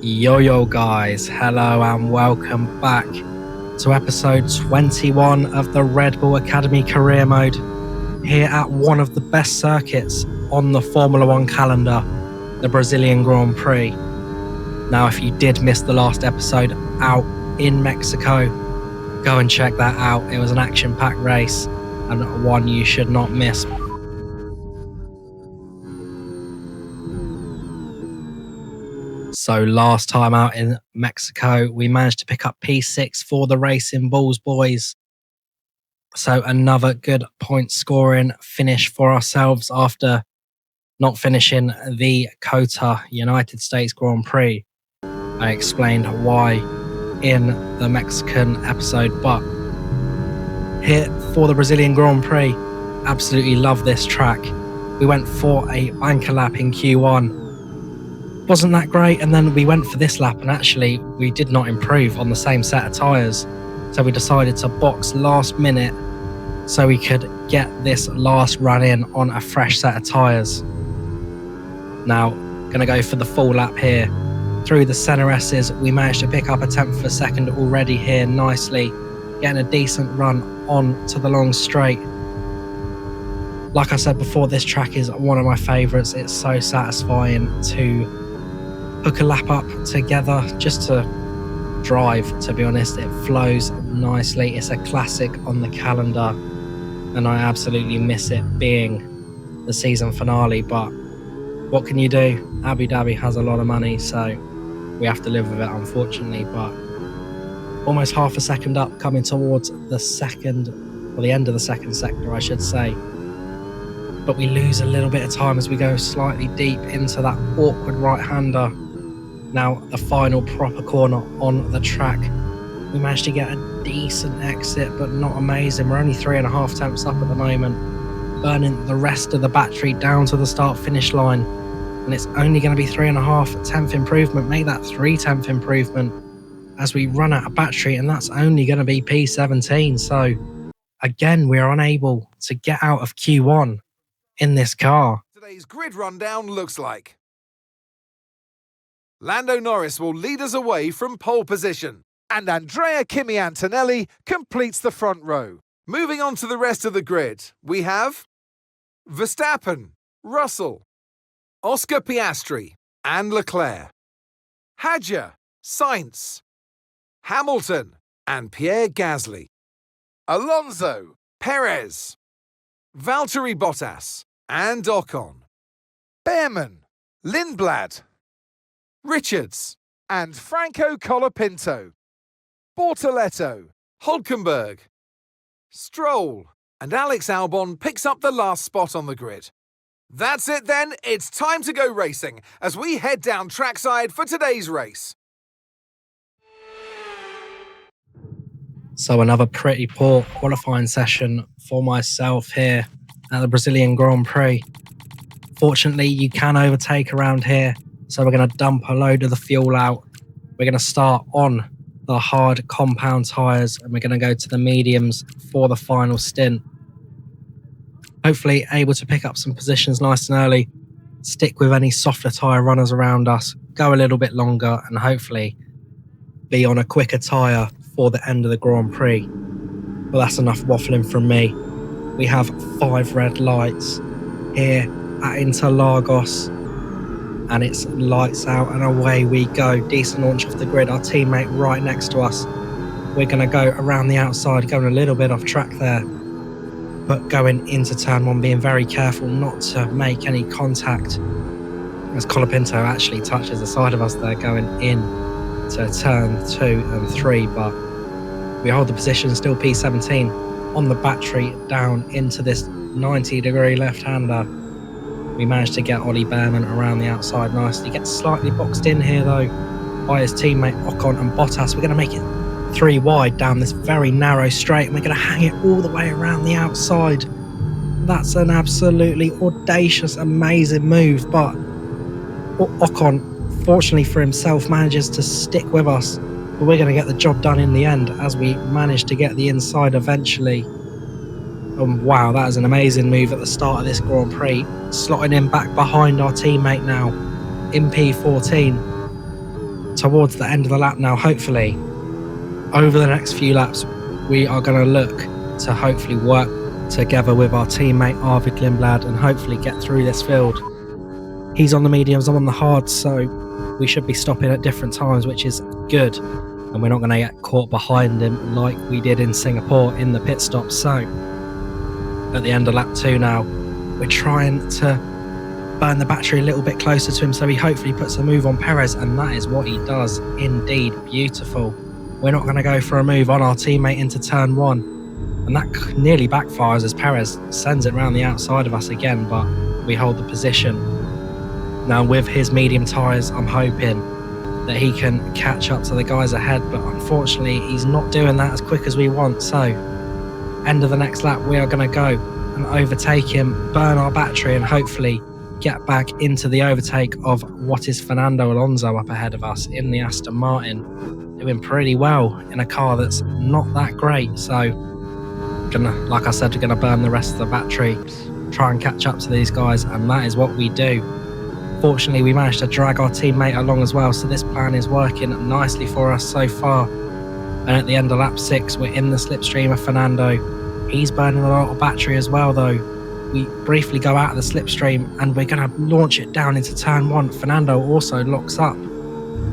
Yo guys, hello and welcome back to episode 21 of the Redbull Academy Career Mode, here at one of the best circuits on the Formula One calendar, the Brazilian Grand Prix. Now, if you did miss the last episode out in Mexico, go and check that out. It was an action-packed race and one you should not miss. So last time out in Mexico, we managed to pick up P6 for the Racing Bulls boys. So another good point scoring finish for ourselves after not finishing the COTA United States Grand Prix. I explained why in the Mexican episode, but here for the Brazilian Grand Prix, absolutely love this track. We went for a banker lap in Q1. Wasn't that great, and then we went for this lap and actually we did not improve on the same set of tyres, so we decided to box last minute so we could get this last run in on a fresh set of tyres. Now, gonna go for the full lap here. Through the centre S's, we managed to pick up a 10th of a second already here nicely, getting a decent run on to the long straight. Like I said before, this track is one of my favourites. It's so satisfying to hook a lap up together just to drive, to be honest. It flows nicely. It's a classic on the calendar and I absolutely miss it being the season finale, but what can you do? Abu Dhabi has a lot of money, so we have to live with it, unfortunately. But almost half a second up, coming towards the end of the second sector, I should say. But we lose a little bit of time as we go slightly deep into that awkward right-hander. Now, the final proper corner on the track. We managed to get a decent exit, but not amazing. We're only 3.5 tenths up at the moment, burning the rest of the battery down to the start-finish line. And it's only going to be 3.5 tenth improvement. Make that 3/10 improvement as we run out of battery, and that's only going to be P17. So, again, we are unable to get out of Q1 in this car. Today's grid rundown looks like Lando Norris will lead us away from pole position, and Andrea Kimi Antonelli completes the front row. Moving on to the rest of the grid, we have Verstappen, Russell, Oscar Piastri and Leclerc, Hadjar, Sainz, Hamilton and Pierre Gasly, Alonso, Perez, Valtteri Bottas and Ocon, Behrman, Lindblad, Richards and Franco Colapinto, Bortoletto, Hulkenberg, Stroll and Alex Albon picks up the last spot on the grid. That's it then, it's time to go racing as we head down trackside for today's race. So another pretty poor qualifying session for myself here at the Brazilian Grand Prix. Fortunately, you can overtake around here, so we're going to dump a load of the fuel out. We're going to start on the hard compound tyres and we're going to go to the mediums for the final stint. Hopefully able to pick up some positions nice and early, stick with any softer tyre runners around us, go a little bit longer and hopefully be on a quicker tyre for the end of the Grand Prix. But that's enough waffling from me. We have 5 red lights here at Interlagos and it's lights out and away we go. Decent launch off the grid, our teammate right next to us. We're going to go around the outside, going a little bit off track there, but going into turn 1, being very careful not to make any contact as Colapinto actually touches the side of us there, going in to turn 2 and 3, but we hold the position, still P17 on the battery down into this 90-degree left-hander. We managed to get Ollie Behrman around the outside nicely, gets slightly boxed in here though by his teammate Ocon and Bottas. We're going to make it 3 wide down this very narrow straight and we're going to hang it all the way around the outside. That's an absolutely audacious, amazing move, but Ocon, fortunately for himself, manages to stick with us, but we're going to get the job done in the end as we manage to get the inside eventually. Wow, that is an amazing move at the start of this Grand Prix, slotting in back behind our teammate now in P14. towards the end of the lap now, hopefully. Over the next few laps, we are going to look to hopefully work together with our teammate Arvid Lindblad and hopefully get through this field. He's on the mediums, I'm on the hards, so we should be stopping at different times, which is good. And we're not going to get caught behind him like we did in Singapore in the pit stop. So at the end of lap 2 now, we're trying to burn the battery a little bit closer to him so he hopefully puts a move on Perez, and that is what he does. Indeed, beautiful. We're not going to go for a move on our teammate into turn 1, and that nearly backfires as Perez sends it around the outside of us again, but we hold the position. Now with his medium tyres, I'm hoping that he can catch up to the guys ahead, but unfortunately he's not doing that as quick as we want. So end of the next lap, we are going to go and overtake him, burn our battery, and hopefully get back into the overtake of what is Fernando Alonso up ahead of us in the Aston Martin, doing pretty well in a car that's not that great. So like I said, we're gonna burn the rest of the battery, try and catch up to these guys, and that is what we do. Fortunately, we managed to drag our teammate along as well, so this plan is working nicely for us so far. And at the end of lap 6, we're in the slipstream of Fernando. He's burning a lot of battery as well though. We briefly go out of the slipstream and we're going to launch it down into turn 1. Fernando also locks up,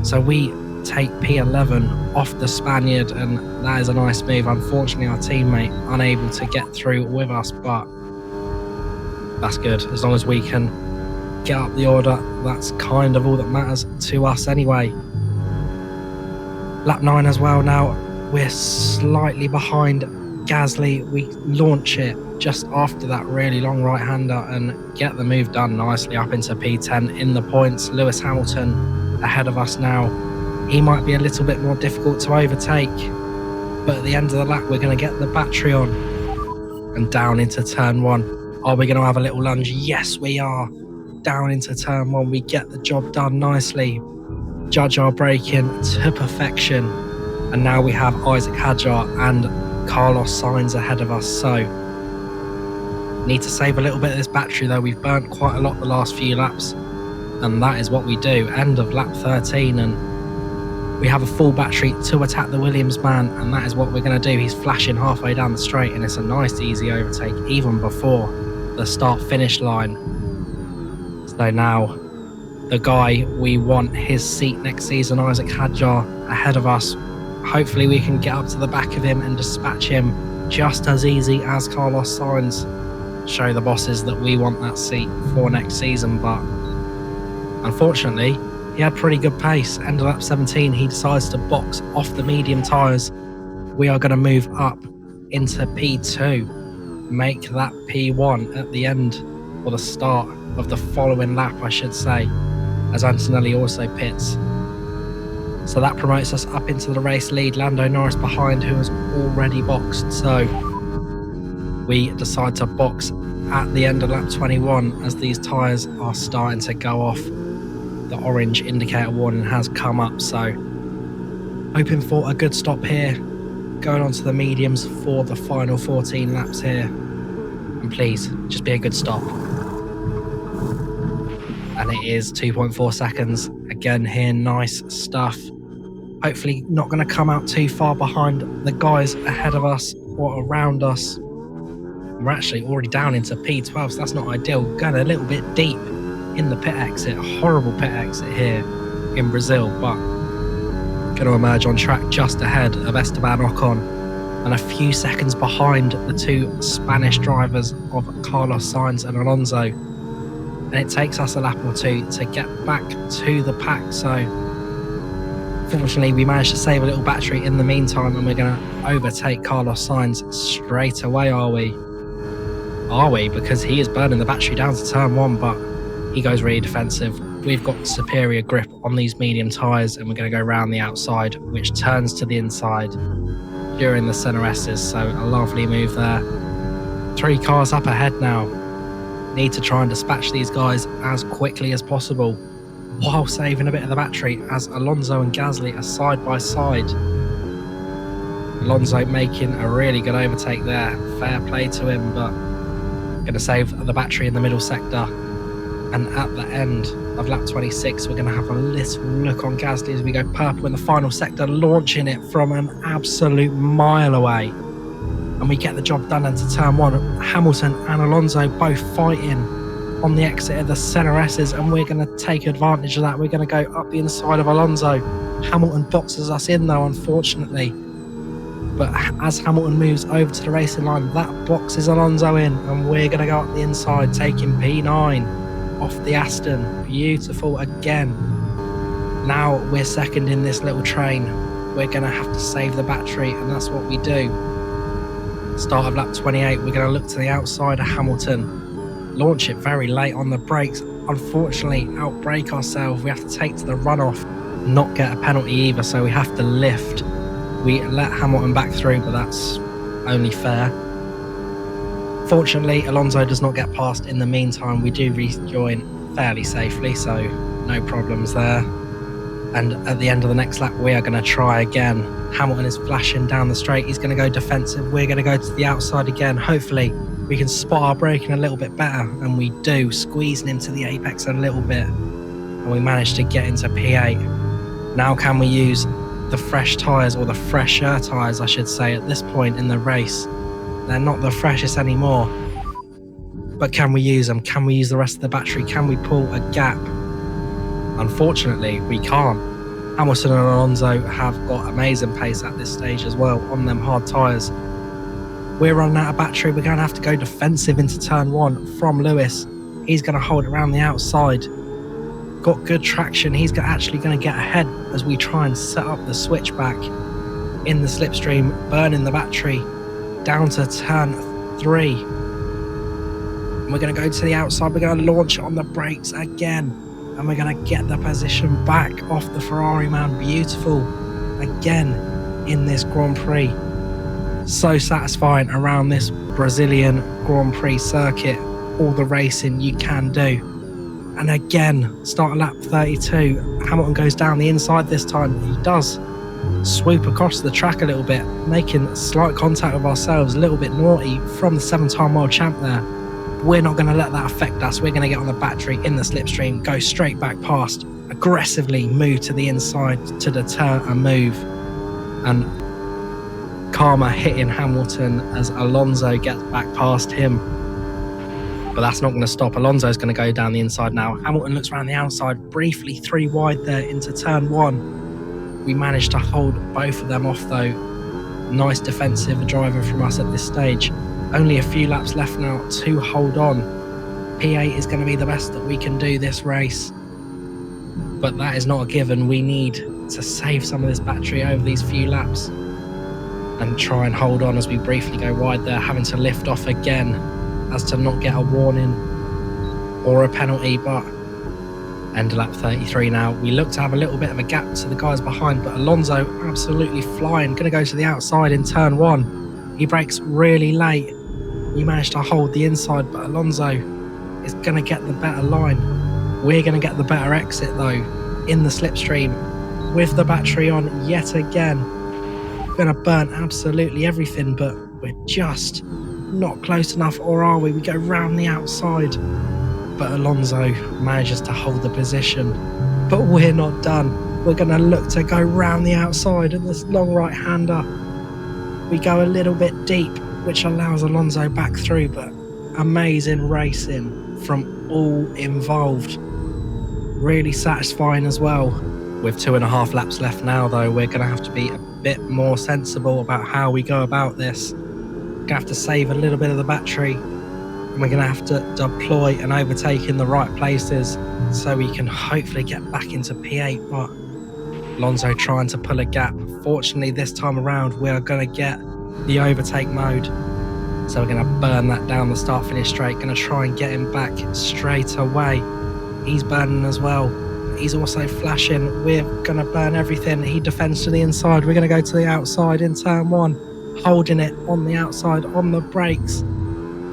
so we take P11 off the Spaniard, and that is a nice move. Unfortunately, our teammate unable to get through with us, but that's good. As long as we can get up the order, that's kind of all that matters to us anyway. Lap 9 as well now. We're slightly behind Gasly. We launch it just after that really long right-hander and get the move done nicely up into P10 in the points. Lewis Hamilton ahead of us now. He might be a little bit more difficult to overtake, but at the end of the lap we're going to get the battery on and down into turn 1. Are we going to have a little lunge? Yes, we are. Down into turn 1, we get the job done nicely. Judge our braking to perfection, and now we have Isaac Hadjar and Carlos Sainz ahead of us. So need to save a little bit of this battery though. We've burnt quite a lot the last few laps, and that is what we do. End of lap 13, and we have a full battery to attack the Williams man, and that is what we're going to do. He's flashing halfway down the straight, and it's a nice easy overtake even before the start finish line. So now the guy we want his seat next season, Isaac Hadjar, ahead of us. Hopefully we can get up to the back of him and dispatch him just as easy as Carlos Sainz. Show the bosses that we want that seat for next season, but unfortunately he had pretty good pace. End of lap 17, he decides to box off the medium tyres. We are going to move up into P2, make that P1 at the end, or the start of the following lap I should say, as Antonelli also pits. So that promotes us up into the race lead. Lando Norris behind, who has already boxed. So we decide to box at the end of lap 21 as these tyres are starting to go off. The orange indicator warning has come up, so hoping for a good stop here. Going on to the mediums for the final 14 laps here. And please, just be a good stop. And it is 2.4 seconds. Again here, nice stuff. Hopefully not going to come out too far behind the guys ahead of us or around us. We're actually already down into P12, so that's not ideal. Going a little bit deep in the pit exit. Horrible pit exit here in Brazil, but going to emerge on track just ahead of Esteban Ocon and a few seconds behind the two Spanish drivers of Carlos Sainz and Alonso. And it takes us a lap or two to get back to the pack. So fortunately we managed to save a little battery in the meantime, and we're going to overtake Carlos Sainz straight away, are we? Are we? Because he is burning the battery down to turn 1, but he goes really defensive. We've got superior grip on these medium tyres, and we're going to go around the outside, which turns to the inside during the center S's. So a lovely move there. 3 cars up ahead now. Need to try and dispatch these guys as quickly as possible while saving a bit of the battery, as Alonso and Gasly are side by side. Alonso making a really good overtake there. Fair play to him, but going to save the battery in the middle sector. And at the end of lap 26, we're going to have a little look on Gasly as we go purple in the final sector, launching it from an absolute mile away. And we get the job done into turn one. Hamilton and Alonso both fighting on the exit of the center S's, and we're going to take advantage of that. We're going to go up the inside of Alonso. Hamilton boxes us in though, unfortunately. But as Hamilton moves over to the racing line, that boxes Alonso in, and we're going to go up the inside, taking P9 off the Aston. Beautiful again. Now we're second in this little train. We're going to have to save the battery, and that's what we do. Start of lap 28, we're going to look to the outside of Hamilton. Launch it very late on the brakes. Unfortunately, outbrake ourselves. We have to take to the runoff, not get a penalty either, so we have to lift. We let Hamilton back through, but that's only fair. Fortunately, Alonso does not get past in the meantime. We do rejoin fairly safely, so no problems there. And at the end of the next lap, we are going to try again. Hamilton is flashing down the straight. He's going to go defensive. We're going to go to the outside again. Hopefully, we can spot our braking a little bit better, and we do, squeezing into the apex a little bit. And we manage to get into P8. Now can we use the fresh tyres, or the fresher tyres I should say, at this point in the race? They're not the freshest anymore, but can we use them? Can we use the rest of the battery? Can we pull a gap? Unfortunately, we can't. Hamilton and Alonso have got amazing pace at this stage as well on them hard tyres. We're running out of battery. We're going to have to go defensive into turn one from Lewis. He's going to hold it around the outside. Got good traction. He's actually going to get ahead as we try and set up the switchback in the slipstream, burning the battery down to turn 3. And we're going to go to the outside. We're going to launch it on the brakes again, and we're going to get the position back off the Ferrari man. Beautiful again in this Grand Prix. So satisfying around this Brazilian Grand Prix circuit. All the racing you can do. And again, start of lap 32, Hamilton goes down the inside this time. He does swoop across the track a little bit, making slight contact with ourselves, a little bit naughty from the 7-time world champ there. We're not going to let that affect us. We're going to get on the battery in the slipstream, go straight back past, aggressively move to the inside to deter a move. And karma hitting Hamilton as Alonso gets back past him. But that's not going to stop. Alonso's going to go down the inside now. Hamilton looks around the outside, briefly 3 wide there into turn 1. We managed to hold both of them off though. Nice defensive driving from us at this stage. Only a few laps left now to hold on. P8 is going to be the best that we can do this race. But that is not a given. We need to save some of this battery over these few laps and try and hold on as we briefly go wide there, having to lift off again as to not get a warning or a penalty. But end of lap 33 now. We look to have a little bit of a gap to the guys behind, but Alonso absolutely flying, going to go to the outside in turn 1. He brakes really late. We managed to hold the inside, but Alonso is going to get the better line. We're going to get the better exit though in the slipstream with the battery on yet again. We're going to burn absolutely everything, but we're just not close enough, or are we? We go round the outside, but Alonso manages to hold the position. But we're not done. We're going to look to go round the outside in this long right-hander. We go a little bit deep, which allows Alonso back through, but amazing racing from all involved. Really satisfying as well. With 2.5 laps left now though, we're going to have to be a bit more sensible about how we go about this. We're going to have to save a little bit of the battery, and we're going to have to deploy and overtake in the right places so we can hopefully get back into P8. But Alonso trying to pull a gap. Fortunately this time around we are going to get the overtake mode, so we're going to burn that down the start finish straight. Going to try and get him back straight away. He's burning as well. He's also flashing. We're going to burn everything. He defends to the inside. We're going to go to the outside in turn 1, holding it on the outside on the brakes.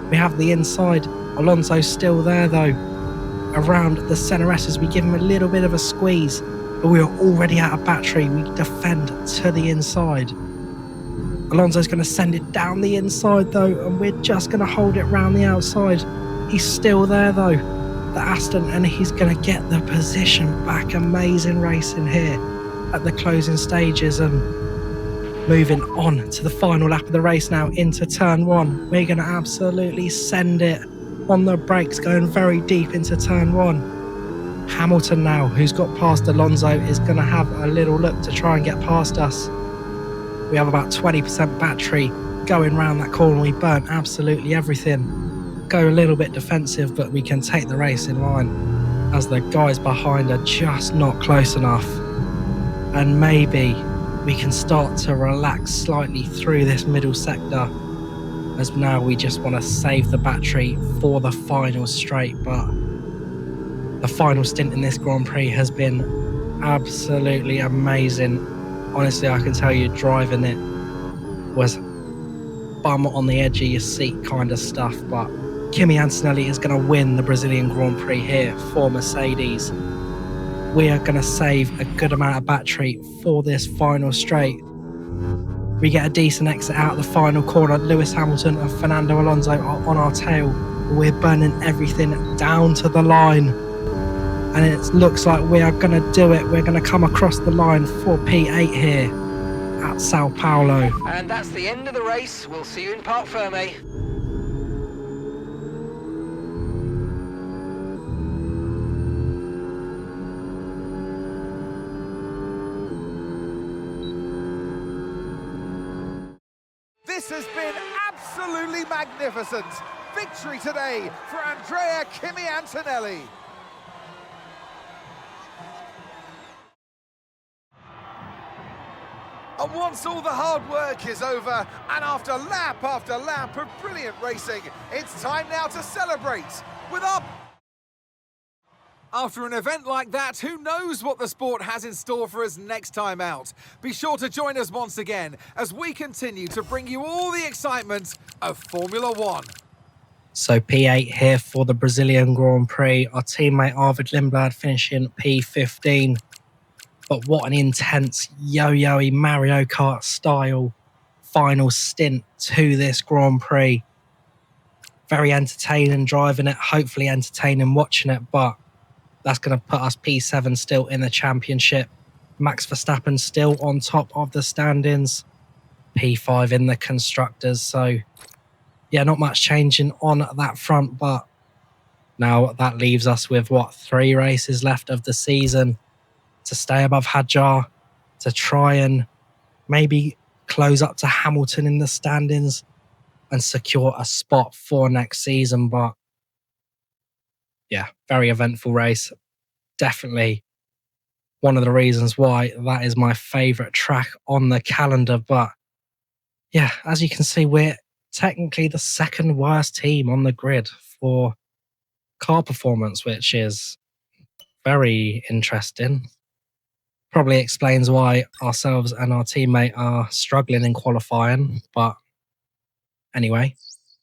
We have the inside. Alonso's still there though. Around the center S's, we give him a little bit of a squeeze, but we are already out of battery. We defend to the inside. Alonso's going to send it down the inside though, and we're just going to hold it round the outside. He's still there though. the Aston, and he's going to get the position back. Amazing racing here at the closing stages, and moving on to the final lap of the race now into turn 1. We're going to absolutely send it on the brakes, going very deep into turn 1. Hamilton now, who's got past Alonso, is going to have a little look to try and get past us. We have about 20% battery going round that corner. We burnt absolutely everything. Go a little bit defensive, but we can take the race in line as the guys behind are just not close enough. And maybe we can start to relax slightly through this middle sector, as now we just want to save the battery for the final straight. But the final stint in this Grand Prix has been absolutely amazing. Honestly, I can tell you, driving it was bum on the edge of your seat kind of stuff. But Kimi Antonelli is going to win the Brazilian Grand Prix here for Mercedes. We are going to save a good amount of battery for this final straight. We get a decent exit out of the final corner. Lewis Hamilton and Fernando Alonso are on our tail. We're burning everything down to the line, and it looks like we are going to do it. We're going to come across the line for P8 here at Sao Paulo. And that's the end of the race. We'll see you in Parc Ferme. This has been absolutely magnificent. Victory today for Andrea Kimi Antonelli. And once all the hard work is over, and after lap of brilliant racing, it's time now to celebrate with our... After an event like that, who knows what the sport has in store for us next time out? Be sure to join us once again as we continue to bring you all the excitement of Formula One. So P8 here for the Brazilian Grand Prix. Our teammate Arvid Lindblad finishing P15. But what an intense yo-yo-y Mario Kart style final stint to this Grand Prix. Very entertaining driving it, hopefully entertaining watching it, but that's going to put us P7 still in the championship. Max Verstappen still on top of the standings. P5 in the constructors. So, yeah, not much changing on that front. But now that leaves us with, 3 races left of the season to stay above Hadjar, to try and maybe close up to Hamilton in the standings and secure a spot for next season. But yeah, very eventful race. Definitely one of the reasons why that is my favourite track on the calendar. But yeah, as you can see, we're technically the second worst team on the grid for car performance, which is very interesting. Probably explains why ourselves and our teammate are struggling in qualifying. But anyway,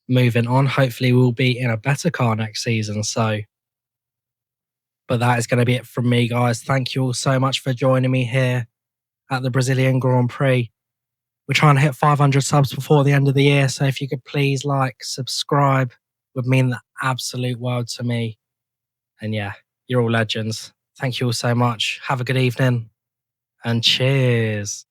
moving on. Hopefully we'll be in a better car next season. But that is going to be it from me, guys. Thank you all so much for joining me here at the Brazilian Grand Prix. We're trying to hit 500 subs before the end of the year. So if you could please subscribe, would mean the absolute world to me. And yeah, you're all legends. Thank you all so much. Have a good evening and cheers.